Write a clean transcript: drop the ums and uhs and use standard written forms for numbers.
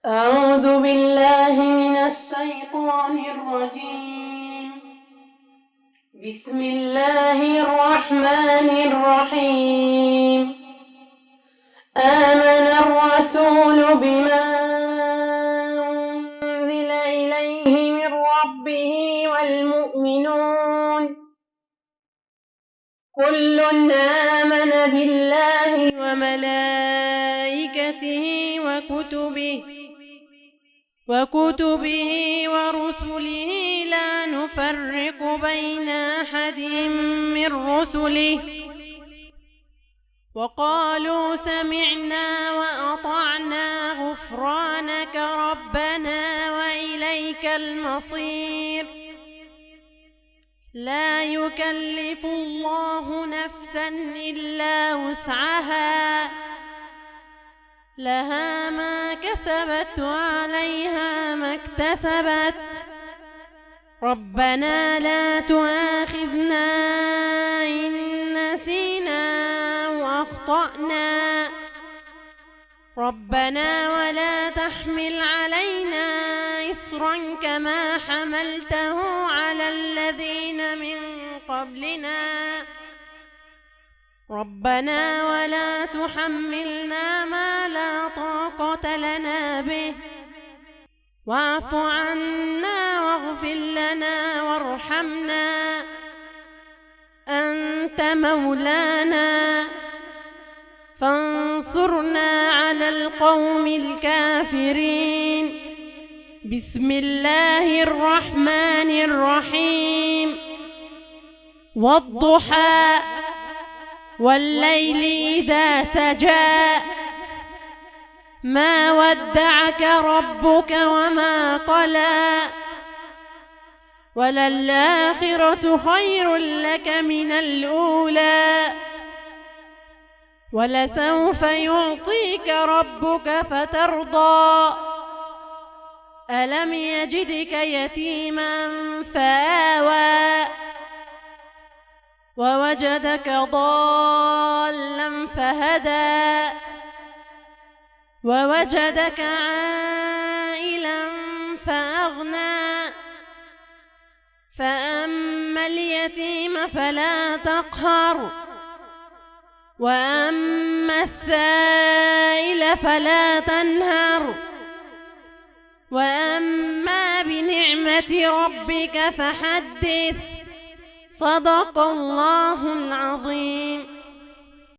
أعوذ بالله من الشيطان الرجيم. بسم الله الرحمن الرحيم. آمن الرسول بما أنزل إليه من ربه والمؤمنون كل آمن بالله وملائكته وكتبه ورسله لا نفرق بين أحد من رسله وقالوا سمعنا وأطعنا غفرانك ربنا وإليك المصير. لا يكلف الله نفسا إلا وسعها لها ما كسبت وعليها ما اكتسبت ربنا لا تؤاخذنا إن نسينا وأخطأنا ربنا ولا تحمل علينا إصرا كما حملته على الذين من قبلنا ربنا ولا تحملنا ما لا طاقة لنا به واعف عنا واغفر لنا وارحمنا أنت مولانا فانصرنا على القوم الكافرين. بسم الله الرحمن الرحيم. والضحى والليل إذا سجى ما ودعك ربك وما قلى وللآخرة خير لك من الأولى ولسوف يعطيك ربك فترضى ألم يجدك يتيما فآوى ووجدك ضالا فهدى ووجدك عائلا فأغنى فأما اليتيم فلا تقهر وأما السائل فلا تنهر وأما بنعمة ربك فحدث. صدق الله العظيم.